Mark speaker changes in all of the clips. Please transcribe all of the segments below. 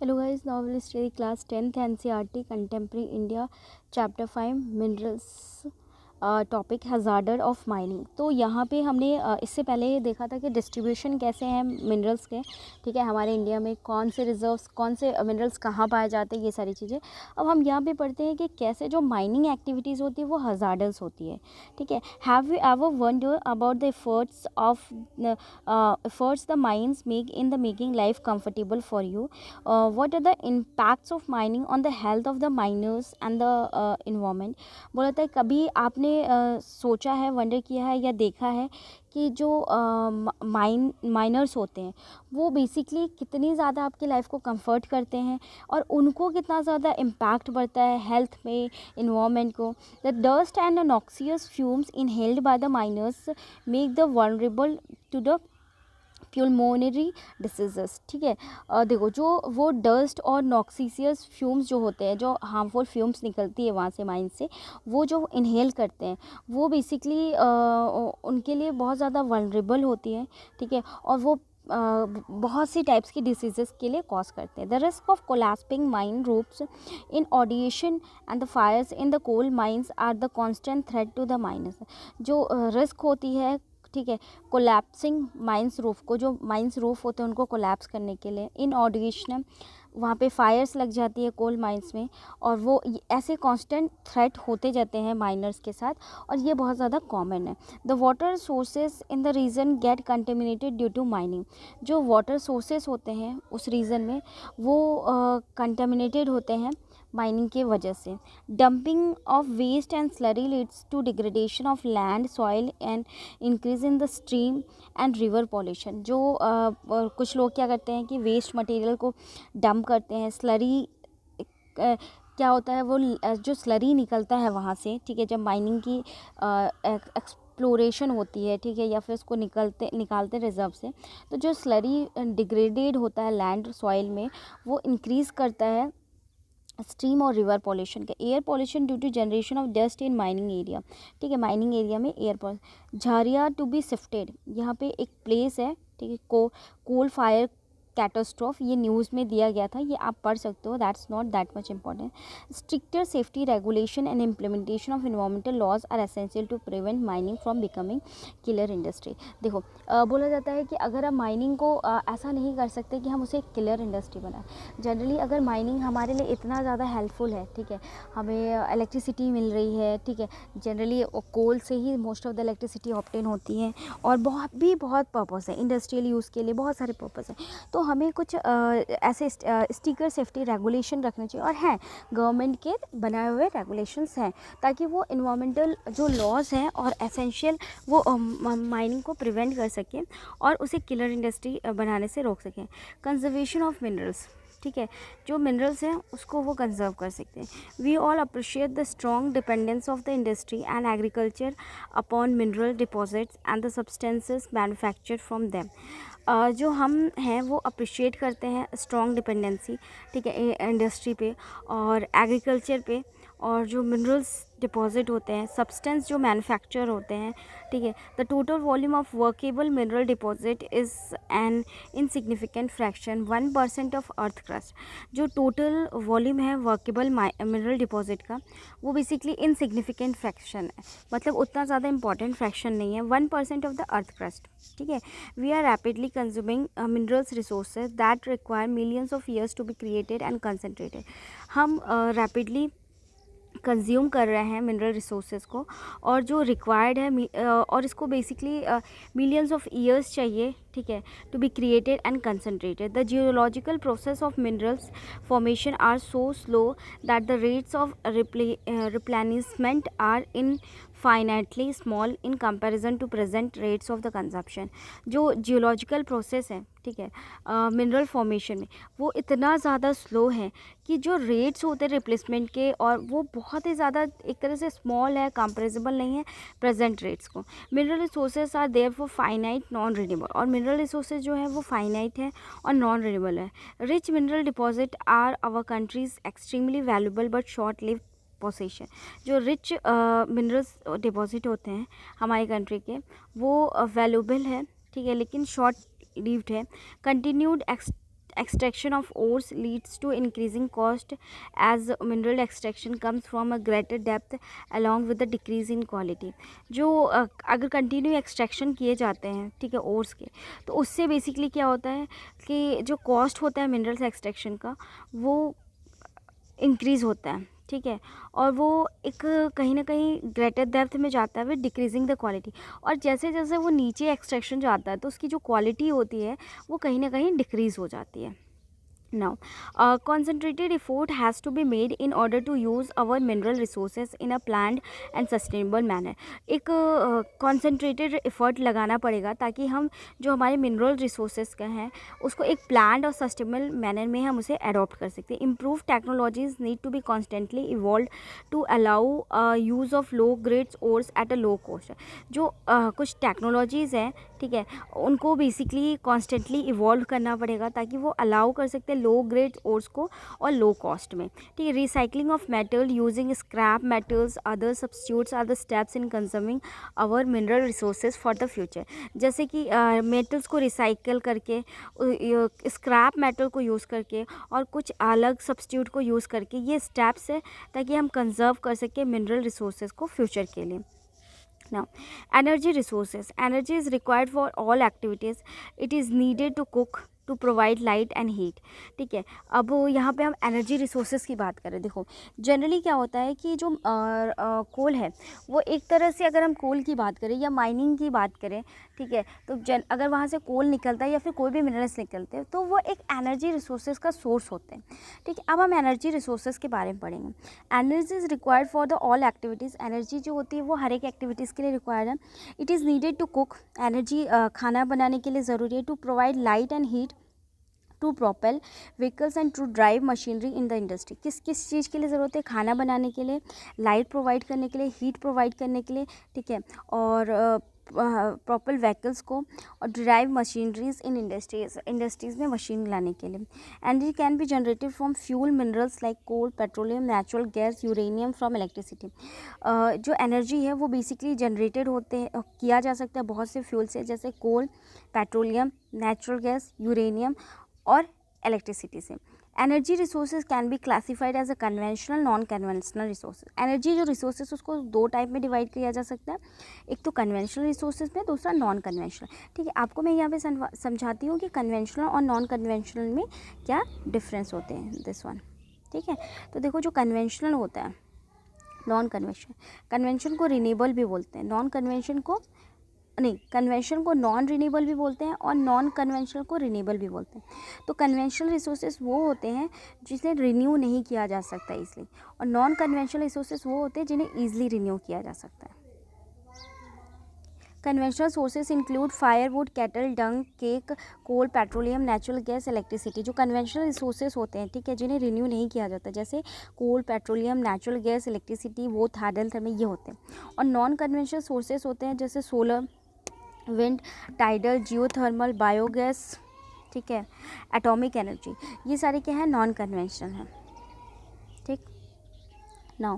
Speaker 1: Hello guys, now we'll study class 10th NCERT Contemporary India Chapter 5 Minerals topic hazard of mining. तो यहाँ पे हमने इससे पहले ये देखा था कि डिस्ट्रीब्यूशन कैसे हैं मिनरल्स के, ठीक है, हमारे इंडिया में कौन से रिजर्व्स, कौन से मिनरल्स कहाँ पाए जाते हैं, ये सारी चीज़ें। अब हम यहाँ पे पढ़ते हैं कि कैसे जो माइनिंग एक्टिविटीज़ होती है वो हैज़ार्डस होती है, ठीक है। Have you ever wonder about the efforts the mines make in the making life comfortable for you? What are the impacts of mining on the health of the miners and the environment? बोला था कभी आपने सोचा है, wonder किया है या देखा है कि जो माइनर्स होते हैं वो बेसिकली कितनी ज़्यादा आपकी लाइफ को कंफर्ट करते हैं और उनको कितना ज़्यादा इम्पैक्ट पड़ता है हेल्थ में, इन्वायरमेंट को। The dust and the noxious fumes inhaled by the miners make the vulnerable to the pulmonary diseases, ठीक है। देखो, जो वो डस्ट और नॉक्सिसियस फ्यूम्स जो होते हैं, जो हार्मफुल फ्यूम्स निकलती है वहाँ से, माइन से, वो जो इनहेल करते हैं वो बेसिकली उनके लिए बहुत ज़्यादा वल्नरेबल होती है, ठीक है। और वो बहुत सी टाइप्स की डिसीजेस के लिए कॉज करते हैं। The risk of collapsing mine roofs in inundation and the fires in the coal mines are the constant threat to the miners. जो रिस्क होती है, ठीक है, कोलैप्सिंग माइंस रूफ को, जो माइंस रूफ होते हैं उनको कोलैप्स करने के लिए, इन ऑडिशन वहाँ पे फायर्स लग जाती है कोल माइंस में, और वो ऐसे कांस्टेंट थ्रेट होते जाते हैं माइनर्स के साथ, और ये बहुत ज़्यादा कॉमन है। The water sources in the region get contaminated due to mining. जो वाटर सोर्सेज होते हैं उस रीजन में वो कंटेमिनेटेड होते हैं माइनिंग की वजह से। Dumping of waste and slurry leads to degradation of land soil and increase in the stream and river pollution. जो कुछ लोग क्या करते हैं कि वेस्ट मटेरियल को डंप करते हैं, स्लरी क्या होता है, वो जो स्लरी निकलता है वहाँ से, ठीक है, जब माइनिंग की एक्सप्लोरेशन होती है, ठीक है, या फिर उसको निकालते रिजर्व से, तो जो स्लरी डिग्रेडेड होता है लैंड सॉइल में, वो इंक्रीज़ करता है स्ट्रीम और रिवर पॉल्यूशन का। Air pollution due to generation of dust in mining area, ठीक है, माइनिंग एरिया में air pollution. Jharia to be shifted, यहाँ पे एक प्लेस है, ठीक है, कोल फायर कैटास्ट्रोफ, ये न्यूज़ में दिया गया था, ये आप पढ़ सकते हो, that's not that much important. Stricter safety regulation and implementation of environmental laws are essential to prevent mining from becoming killer industry. देखो, बोला जाता है कि अगर आप माइनिंग को ऐसा नहीं कर सकते कि हम उसे एक किलर इंडस्ट्री बनाएं। जनरली अगर माइनिंग हमारे लिए इतना ज़्यादा हेल्पफुल है, ठीक है, हमें इलेक्ट्रिसिटी मिल रही है, ठीक है, जनरली कोल से ही most of the electricity obtain होती है, और बहुत पर्पज़ है, इंडस्ट्रियल यूज़ के लिए बहुत सारे पर्पज़ हैं। तो हमें कुछ ऐसे स्टिकर सेफ्टी रेगुलेशन रखने चाहिए, और हैं गवर्नमेंट के बनाए हुए रेगुलेशंस हैं, ताकि वो इन्वायरमेंटल जो लॉज हैं और एसेंशियल वो माइनिंग को प्रिवेंट कर सकें और उसे किलर इंडस्ट्री बनाने से रोक सकें। कंजर्वेशन ऑफ मिनरल्स, ठीक है, जो मिनरल्स हैं उसको वो कंजर्व कर सकते हैं। We all appreciate the strong dependence of the industry and agriculture upon mineral deposits and the substances manufactured from them. जो हम हैं वो अप्रिशिएट करते हैं स्ट्रॉन्ग डिपेंडेंसी, ठीक है, इंडस्ट्री पे और एग्रीकल्चर पे, और जो मिनरल्स डिपॉजिट होते हैं, सब्सटेंस जो मैन्युफैक्चर होते हैं, ठीक है। The total volume of workable mineral deposit is an insignificant fraction 1% of earth crust. जो टोटल वॉल्यूम है वर्केबल मिनरल डिपॉजिट का, वो बेसिकली इनसिग्निफिकेंट फ्रैक्शन है, मतलब उतना ज़्यादा इंपॉर्टेंट फ्रैक्शन नहीं है, 1% ऑफ द अर्थ क्रस्ट, ठीक है। We are rapidly consuming minerals resources that require millions of years to be created and concentrated. हम रैपिडली कंज्यूम कर रहे हैं मिनरल रिसोर्सेज को, और जो रिक्वायर्ड है और इसको बेसिकली मिलियंस ऑफ ईयर्स चाहिए, ठीक है, to be created and concentrated. The geological process of minerals formation are so slow that the rates of replenishment are infinitely small in comparison to present rates of the consumption. जो geological process है, ठीक है, mineral formation में, वो इतना ज़्यादा slow है कि जो रेट्स होते हैं रिप्लेसमेंट के, और वो बहुत ही ज़्यादा एक तरह से स्मॉल है, कंपेरेबल नहीं है प्रेजेंट रेट्स को। Mineral resources are there for finite non renewable, और मिनरल रिसोर्सेज जो है वो फाइनाइट है और नॉन रिन्यूएबल है। Rich mineral deposit are our countries extremely valuable but short lived possession. जो रिच मिनरल्स डिपॉजिट होते हैं हमारी कंट्री के, वो वैल्यूएबल है, ठीक है, लेकिन शॉर्ट लिव्ड है। Continued extraction of ores leads to increasing cost as mineral extraction comes from a greater depth along with the decrease in quality. जो अगर कंटिन्यू एक्सट्रैक्शन किए जाते हैं, ठीक है, ओर्स के, तो उससे बेसिकली क्या होता है कि जो कॉस्ट होता है मिनरल्स एक्सट्रैक्शन का वो इंक्रीज़ होता है, ठीक है, और वो एक कहीं ना कहीं ग्रेटर डेप्थ में जाता है विद डिक्रीजिंग द क्वालिटी, और जैसे जैसे वो नीचे एक्सट्रैक्शन जाता है तो उसकी जो क्वालिटी होती है वो कहीं ना कहीं डिक्रीज़ हो जाती है. Now, concentrated effort has to be made in order to use our mineral resources in a planned and sustainable manner. एक concentrated effort लगाना पड़ेगा ताकि हम जो हमारे mineral resources का हैं उसको एक planned और sustainable manner में हम उसे adopt कर सकते हैं. Improved technologies need to be constantly evolved to allow use of low grade ores at a low cost. जो कुछ technologies हैं, ठीक है, उनको बेसिकली कॉन्स्टेंटली इवॉल्व करना पड़ेगा ताकि वो अलाउ कर सकते हैं लो ग्रेड ओर्स को और लो कॉस्ट में, ठीक है. Recycling of metal using scrap metals other substitutes are the steps in conserving our mineral resources for the future. जैसे कि मेटल्स को रिसाइकल करके, स्क्रैप मेटल को यूज़ करके और कुछ अलग सब्स्टिट्यूट को यूज़ करके, ये स्टेप्स है ताकि हम कंजर्व कर सकें मिनरल रिसोर्सेज को फ्यूचर के लिए. Now, energy resources. Energy is required for all activities. It is needed to cook, to provide light and heat. ठीक है, अब यहाँ पे हम एनर्जी रिसोर्सेज की बात करें. देखो जनरली क्या होता है कि जो कोल है वो एक तरह से, अगर हम कोल की बात करें या माइनिंग की बात करें, ठीक है, तो अगर वहाँ से कोल निकलता है या फिर कोई भी मिनरल्स निकलते हैं तो वो एक एनर्जी रिसोर्सेज का सोर्स होते हैं, ठीक है. अब हम एनर्जी रिसोर्सेज के बारे में पढ़ेंगे. Energy is required for the all activities. Energy जो होती है वो हर एक एक्टिविटीज़ के लिए रिक्वायर्ड है. It is needed to cook. Energy खाना बनाने के लिए ज़रूरी है. To provide light and heat, to propel vehicles and to drive machinery in the industry. किस किस चीज़ के लिए ज़रूरत है? खाना बनाने के लिए, लाइट प्रोवाइड करने के लिए, हीट प्रोवाइड करने के लिए, ठीक है, और प्रोपेल व्हीकल्स को, और ड्राइव मशीनरीज इन इंडस्ट्रीज़ में मशीन लाने के लिए. Energy can be generated from fuel minerals like coal, petroleum, natural gas, uranium, from electricity. जो एनर्जी है वो बेसिकली जनरेटेड किया जा सकता है बहुत से फ्यूल से, जैसे coal, petroleum, natural gas, uranium और इलेक्ट्रिसिटी से. Energy resources can be classified as a conventional, non conventional resources. Energy जो रिसोर्सेज उसको दो टाइप में डिवाइड किया जा सकता है. एक तो कन्वेंशनल रिसोर्सेज में, दूसरा नॉन कन्वेंशनल. ठीक है, आपको मैं यहाँ पे समझाती हूँ कि कन्वेंशनल और नॉन कन्वेंशनल में क्या डिफरेंस होते हैं. दिस वन, ठीक है. तो देखो जो कन्वेंशनल होता है, नॉन कन्वेंशन को रिन्यूएबल भी बोलते हैं, कन्वेंशन को नॉन रिन्यूएबल भी बोलते हैं और नॉन कन्वेंशनल को रिन्यूएबल भी बोलते हैं. तो कन्वेंशनल रिसोर्सेज वो होते हैं जिसे रिन्यू नहीं किया जा सकता ईजिली, और नॉन कन्वेंशनल रिसोर्सेज वो होते हैं जिन्हें ईजिली रिन्यू किया जा सकता है. Conventional sources include firewood, cattle dung, cake, coal, petroleum, natural gas, electricity. जो कन्वेंशनल रिसोर्सेज होते हैं, ठीक है, जिन्हें रिन्यू नहीं किया जाता, जैसे coal, petroleum, natural gas, electricity, वो हाइडल थर्मल, ये होते हैं. और नॉन कन्वेंशनल सोर्सेज होते हैं जैसे solar, wind, tidal, geothermal, biogas, ठीक है, एटॉमिक एनर्जी. ये सारे क्या है? नॉन कन्वेंशनल हैं. ठीक. Now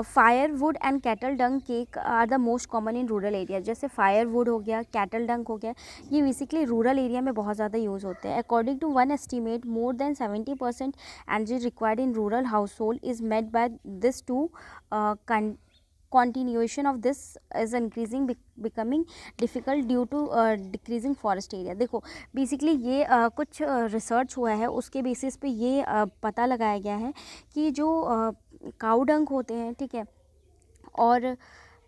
Speaker 1: firewood and cattle dung cake are the most common in rural area. जैसे फायरवुड हो गया, कैटल डंग हो गया, ये बेसिकली रूरल एरिया में बहुत ज़्यादा यूज़ होते हैं. According to one estimate, more than 70% energy required in rural household is met by this two. Continuation of this is increasing becoming difficult due to decreasing forest area. देखो basically ये कुछ research हुआ है, उसके basis पे ये पता लगाया गया है कि जो काऊ डंग होते हैं, ठीक है, और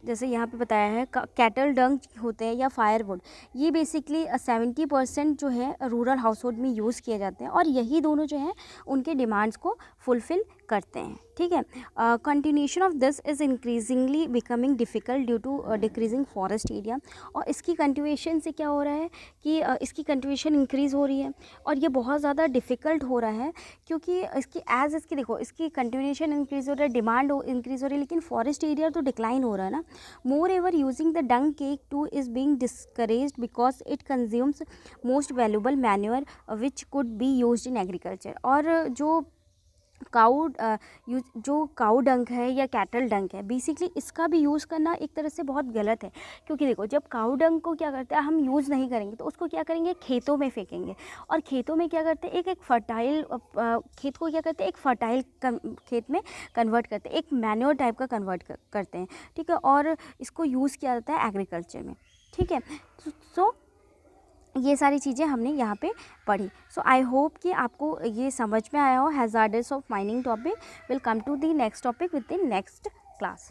Speaker 1: जैसे यहाँ पे बताया है कैटल डंग होते हैं या फायरवुड, ये बेसिकली 70% जो है रूरल हाउस होल्ड में यूज़ किए जाते हैं, और यही दोनों जो हैं उनके डिमांड्स को फुलफ़िल करते हैं. ठीक है. Continuation of this is increasingly becoming difficult due to decreasing forest area. और इसकी कंटिन्यूशन से क्या हो रहा है कि इसकी कंटिन्यूशन इंक्रीज़ हो रही है और ये बहुत ज़्यादा डिफ़िकल्ट हो रहा है, क्योंकि इसकी देखो इसकी कंटिन्यूशन इंक्रीज़ हो रहा है, डिमांड इंक्रीज़ हो रही है, लेकिन फॉरेस्ट एरिया तो डिक्लाइन हो रहा है ना. Moreover using the dung cake too is being discouraged because it consumes most valuable manure which could be used in agriculture. और जो जो काऊ डंक है या कैटल डंक है, बेसिकली इसका भी यूज़ करना एक तरह से बहुत गलत है। क्योंकि देखो, जब काऊ डंक को क्या करते हैं, हम यूज़ नहीं करेंगे तो उसको क्या करेंगे, खेतों में फेंकेंगे। और खेतों में क्या करते हैं, एक फर्टाइल खेत को क्या करते हैं, एक फर्टाइल खेत में कन्वर्ट करते हैं, एक मैन्योर टाइप का कन्वर्ट करते हैं, ठीक है। और इसको यूज़ किया जाता है एग्रीकल्चर में, ठीक है। सो ये सारी चीज़ें हमने यहाँ पे पढ़ी। सो आई होप कि आपको ये समझ में आया हो। Hazards of mining topic will come to the next topic with the next class.